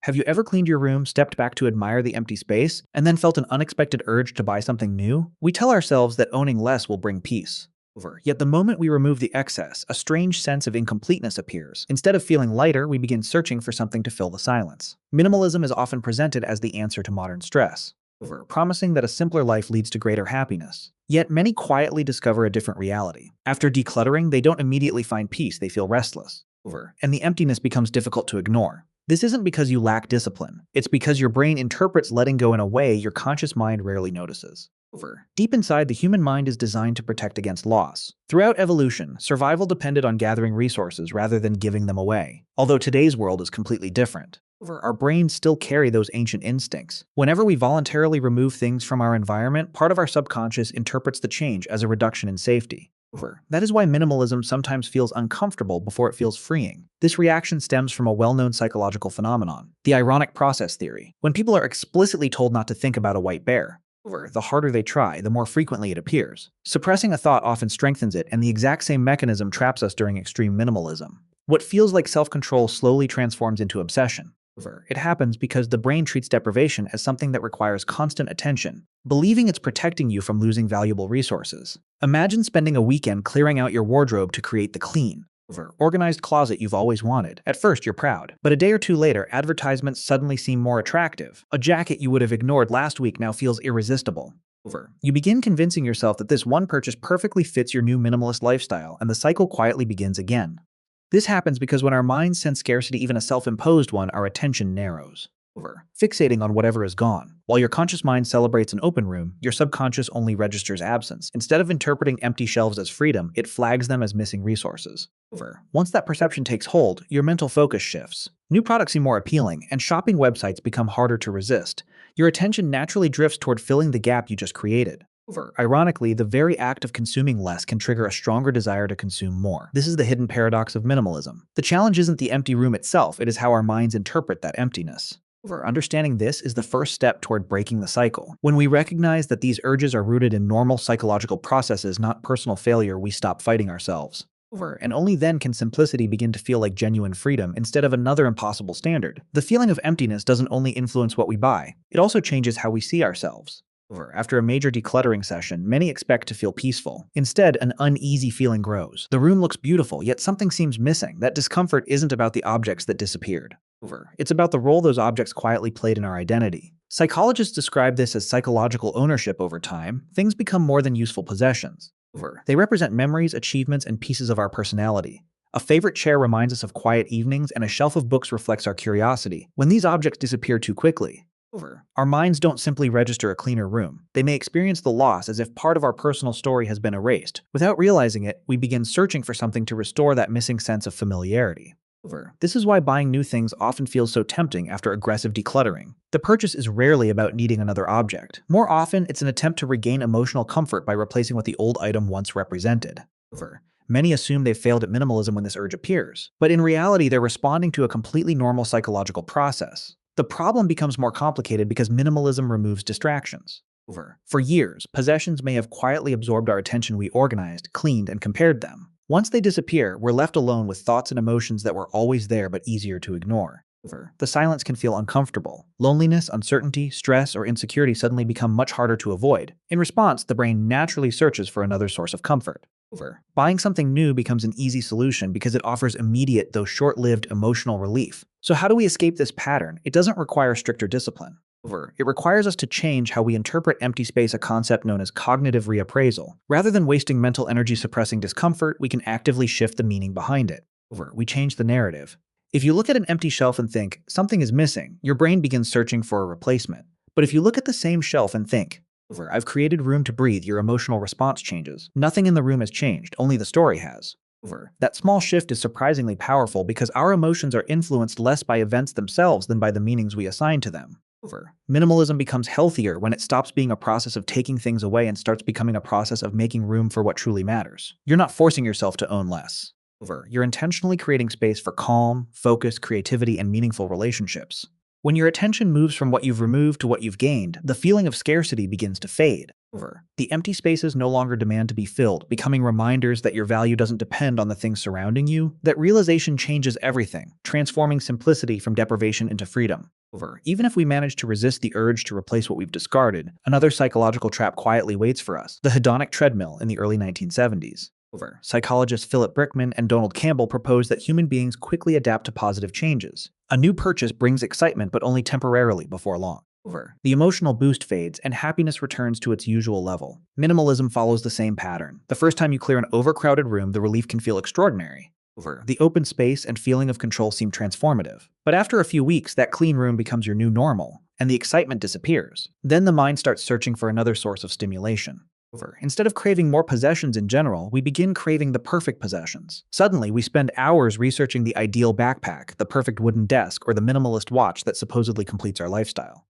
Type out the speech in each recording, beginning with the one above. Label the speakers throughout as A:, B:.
A: Have you ever cleaned your room, stepped back to admire the empty space, and then felt an unexpected urge to buy something new? We tell ourselves that owning less will bring peace. Yet the moment we remove the excess, a strange sense of incompleteness appears. Instead of feeling lighter, we begin searching for something to fill the silence. Minimalism is often presented as the answer to modern stress, promising that a simpler life leads to greater happiness. Yet many quietly discover a different reality. After decluttering, they don't immediately find peace, they feel restless. And the emptiness becomes difficult to ignore. This isn't because you lack discipline. It's because your brain interprets letting go in a way your conscious mind rarely notices. Deep inside, the human mind is designed to protect against loss. Throughout evolution, survival depended on gathering resources rather than giving them away. Although today's world is completely different, our brains still carry those ancient instincts. Whenever we voluntarily remove things from our environment, part of our subconscious interprets the change as a reduction in safety. That is why minimalism sometimes feels uncomfortable before it feels freeing. This reaction stems from a well-known psychological phenomenon, the ironic process theory. When people are explicitly told not to think about a white bear, the harder they try, the more frequently it appears. Suppressing a thought often strengthens it, and the exact same mechanism traps us during extreme minimalism. What feels like self-control slowly transforms into obsession. It happens because the brain treats deprivation as something that requires constant attention, believing it's protecting you from losing valuable resources. Imagine spending a weekend clearing out your wardrobe to create the clean, organized closet you've always wanted. At first, you're proud, but a day or two later, advertisements suddenly seem more attractive. A jacket you would have ignored last week now feels irresistible. You begin convincing yourself that this one purchase perfectly fits your new minimalist lifestyle, and the cycle quietly begins again. This happens because when our minds sense scarcity, even a self-imposed one, our attention narrows, fixating on whatever is gone. While your conscious mind celebrates an open room, your subconscious only registers absence. Instead of interpreting empty shelves as freedom, it flags them as missing resources. Once that perception takes hold, your mental focus shifts. New products seem more appealing, and shopping websites become harder to resist. Your attention naturally drifts toward filling the gap you just created. Ironically, the very act of consuming less can trigger a stronger desire to consume more. This is the hidden paradox of minimalism. The challenge isn't the empty room itself, it is how our minds interpret that emptiness. Understanding this is the first step toward breaking the cycle. When we recognize that these urges are rooted in normal psychological processes, not personal failure, we stop fighting ourselves. And only then can simplicity begin to feel like genuine freedom instead of another impossible standard. The feeling of emptiness doesn't only influence what we buy, it also changes how we see ourselves. After a major decluttering session, many expect to feel peaceful. Instead, an uneasy feeling grows. The room looks beautiful, yet something seems missing. That discomfort isn't about the objects that disappeared. It's about the role those objects quietly played in our identity. Psychologists describe this as psychological ownership over time. Things become more than useful possessions. They represent memories, achievements, and pieces of our personality. A favorite chair reminds us of quiet evenings, and a shelf of books reflects our curiosity. When these objects disappear too quickly, our minds don't simply register a cleaner room. They may experience the loss as if part of our personal story has been erased. Without realizing it, we begin searching for something to restore that missing sense of familiarity. This is why buying new things often feels so tempting after aggressive decluttering. The purchase is rarely about needing another object. More often, it's an attempt to regain emotional comfort by replacing what the old item once represented. Many assume they've failed at minimalism when this urge appears, but in reality, they're responding to a completely normal psychological process. The problem becomes more complicated because minimalism removes distractions. For years, possessions may have quietly absorbed our attention. We organized, cleaned, and compared them. Once they disappear, we're left alone with thoughts and emotions that were always there but easier to ignore. The silence can feel uncomfortable. Loneliness, uncertainty, stress, or insecurity suddenly become much harder to avoid. In response, the brain naturally searches for another source of comfort. Buying something new becomes an easy solution because it offers immediate, though short-lived, emotional relief. So how do we escape this pattern? It doesn't require stricter discipline. It requires us to change how we interpret empty space, a concept known as cognitive reappraisal. Rather than wasting mental energy suppressing discomfort, we can actively shift the meaning behind it. We change the narrative. If you look at an empty shelf and think, something is missing, your brain begins searching for a replacement. But if you look at the same shelf and think, I've created room to breathe, your emotional response changes. Nothing in the room has changed, only the story has. That small shift is surprisingly powerful because our emotions are influenced less by events themselves than by the meanings we assign to them. Minimalism becomes healthier when it stops being a process of taking things away and starts becoming a process of making room for what truly matters. You're not forcing yourself to own less. You're intentionally creating space for calm, focus, creativity, and meaningful relationships. When your attention moves from what you've removed to what you've gained, the feeling of scarcity begins to fade. The empty spaces no longer demand to be filled, becoming reminders that your value doesn't depend on the things surrounding you. That realization changes everything, transforming simplicity from deprivation into freedom. Even if we manage to resist the urge to replace what we've discarded, another psychological trap quietly waits for us: the Hedonic Treadmill in the early 1970s. Psychologists Philip Brickman and Donald Campbell proposed that human beings quickly adapt to positive changes. A new purchase brings excitement, but only temporarily before long. The emotional boost fades and happiness returns to its usual level. Minimalism follows the same pattern. The first time you clear an overcrowded room, the relief can feel extraordinary. The open space and feeling of control seem transformative. But after a few weeks, that clean room becomes your new normal, and the excitement disappears. Then the mind starts searching for another source of stimulation. Instead of craving more possessions in general, we begin craving the perfect possessions. Suddenly, we spend hours researching the ideal backpack, the perfect wooden desk, or the minimalist watch that supposedly completes our lifestyle.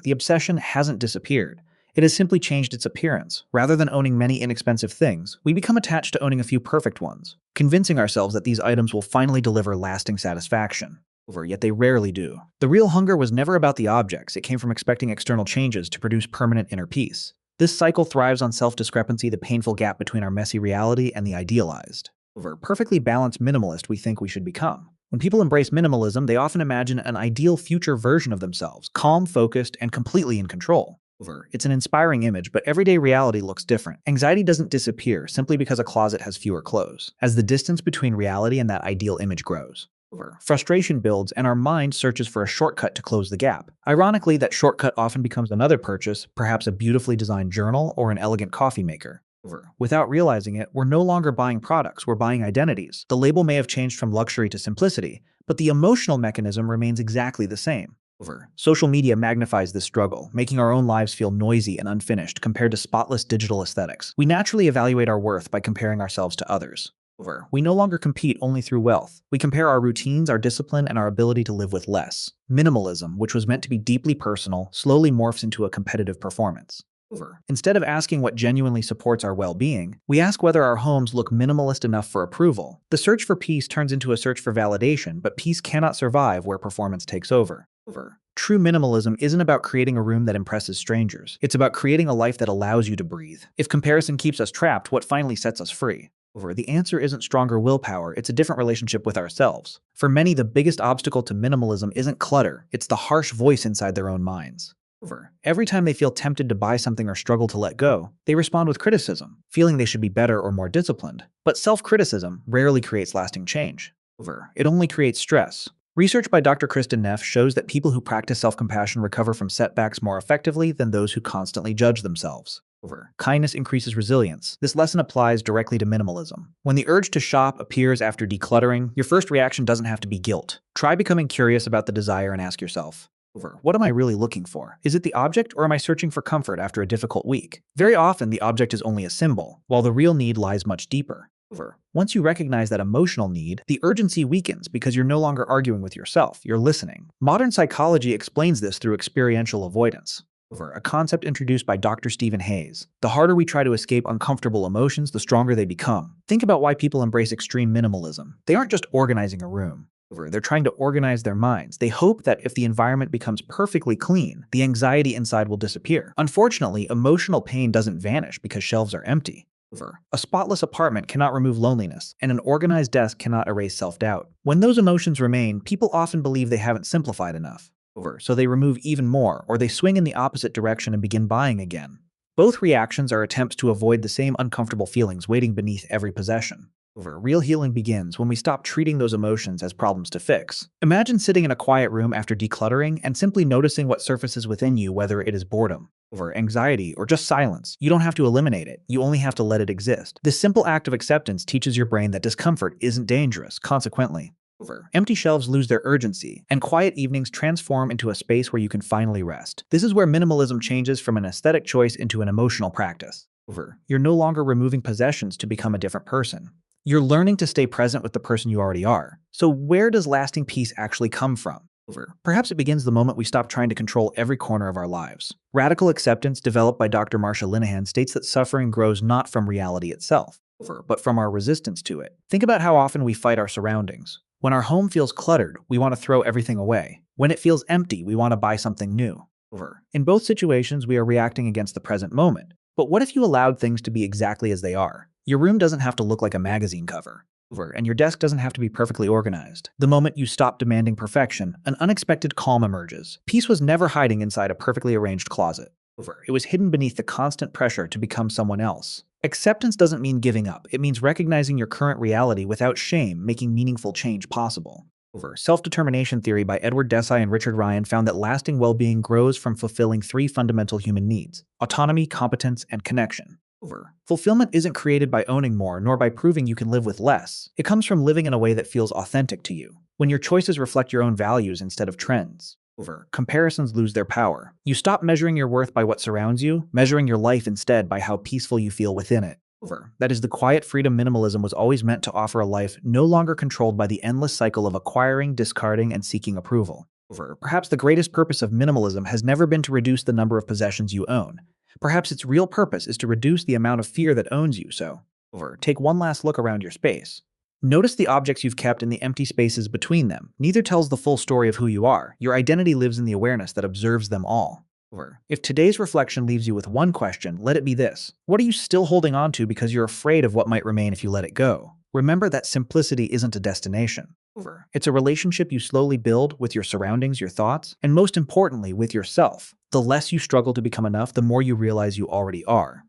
A: The obsession hasn't disappeared. It has simply changed its appearance. Rather than owning many inexpensive things, we become attached to owning a few perfect ones, convincing ourselves that these items will finally deliver lasting satisfaction. Yet they rarely do. The real hunger was never about the objects. It came from expecting external changes to produce permanent inner peace. This cycle thrives on self-discrepancy, the painful gap between our messy reality and the idealized, perfectly balanced minimalist we think we should become. When people embrace minimalism, they often imagine an ideal future version of themselves, calm, focused, and completely in control. It's an inspiring image, but everyday reality looks different. Anxiety doesn't disappear simply because a closet has fewer clothes, as the distance between reality and that ideal image grows. Frustration builds, and our mind searches for a shortcut to close the gap. Ironically, that shortcut often becomes another purchase, perhaps a beautifully designed journal or an elegant coffee maker. Without realizing it, we're no longer buying products, we're buying identities. The label may have changed from luxury to simplicity, but the emotional mechanism remains exactly the same. Social media magnifies this struggle, making our own lives feel noisy and unfinished compared to spotless digital aesthetics. We naturally evaluate our worth by comparing ourselves to others. We no longer compete only through wealth. We compare our routines, our discipline, and our ability to live with less. Minimalism, which was meant to be deeply personal, slowly morphs into a competitive performance. Instead of asking what genuinely supports our well-being, we ask whether our homes look minimalist enough for approval. The search for peace turns into a search for validation, but peace cannot survive where performance takes over. True minimalism isn't about creating a room that impresses strangers. It's about creating a life that allows you to breathe. If comparison keeps us trapped, what finally sets us free? The answer isn't stronger willpower, it's a different relationship with ourselves. For many, the biggest obstacle to minimalism isn't clutter, it's the harsh voice inside their own minds. Every time they feel tempted to buy something or struggle to let go, they respond with criticism, feeling they should be better or more disciplined. But self-criticism rarely creates lasting change. It only creates stress. Research by Dr. Kristin Neff shows that people who practice self-compassion recover from setbacks more effectively than those who constantly judge themselves. Kindness increases resilience. This lesson applies directly to minimalism. When the urge to shop appears after decluttering, your first reaction doesn't have to be guilt. Try becoming curious about the desire and ask yourself, what am I really looking for? Is it the object, or am I searching for comfort after a difficult week? Very often, the object is only a symbol, while the real need lies much deeper. Once you recognize that emotional need, the urgency weakens because you're no longer arguing with yourself, you're listening. Modern psychology explains this through experiential avoidance, a concept introduced by Dr. Stephen Hayes. The harder we try to escape uncomfortable emotions, the stronger they become. Think about why people embrace extreme minimalism. They aren't just organizing a room. They're trying to organize their minds. They hope that if the environment becomes perfectly clean, the anxiety inside will disappear. Unfortunately, emotional pain doesn't vanish because shelves are empty. A spotless apartment cannot remove loneliness, and an organized desk cannot erase self-doubt. When those emotions remain, people often believe they haven't simplified enough. So they remove even more, or they swing in the opposite direction and begin buying again. Both reactions are attempts to avoid the same uncomfortable feelings waiting beneath every possession. Real healing begins when we stop treating those emotions as problems to fix. Imagine sitting in a quiet room after decluttering and simply noticing what surfaces within you, whether it is boredom, anxiety, or just silence. You don't have to eliminate it, you only have to let it exist. This simple act of acceptance teaches your brain that discomfort isn't dangerous. Consequently, empty shelves lose their urgency, and quiet evenings transform into a space where you can finally rest. This is where minimalism changes from an aesthetic choice into an emotional practice. You're no longer removing possessions to become a different person. You're learning to stay present with the person you already are. So where does lasting peace actually come from? Perhaps it begins the moment we stop trying to control every corner of our lives. Radical acceptance, developed by Dr. Marsha Linehan, states that suffering grows not from reality itself, but from our resistance to it. Think about how often we fight our surroundings. When our home feels cluttered, we want to throw everything away. When it feels empty, we want to buy something new. In both situations, we are reacting against the present moment. But what if you allowed things to be exactly as they are? Your room doesn't have to look like a magazine cover, and your desk doesn't have to be perfectly organized. The moment you stop demanding perfection, an unexpected calm emerges. Peace was never hiding inside a perfectly arranged closet. It was hidden beneath the constant pressure to become someone else. Acceptance doesn't mean giving up. It means recognizing your current reality without shame, making meaningful change possible. Self-Determination Theory by Edward Desai and Richard Ryan found that lasting well-being grows from fulfilling three fundamental human needs: autonomy, competence, and connection. Fulfillment isn't created by owning more, nor by proving you can live with less. It comes from living in a way that feels authentic to you, when your choices reflect your own values instead of trends. Comparisons lose their power. You stop measuring your worth by what surrounds you, measuring your life instead by how peaceful you feel within it. That is the quiet freedom minimalism was always meant to offer: a life no longer controlled by the endless cycle of acquiring, discarding, and seeking approval. Perhaps the greatest purpose of minimalism has never been to reduce the number of possessions you own. Perhaps its real purpose is to reduce the amount of fear that owns you. Take one last look around your space. Notice the objects you've kept and the empty spaces between them. Neither tells the full story of who you are. Your identity lives in the awareness that observes them all. If today's reflection leaves you with one question, let it be this: what are you still holding on to because you're afraid of what might remain if you let it go? Remember that simplicity isn't a destination. It's a relationship you slowly build with your surroundings, your thoughts, and most importantly, with yourself. The less you struggle to become enough, the more you realize you already are.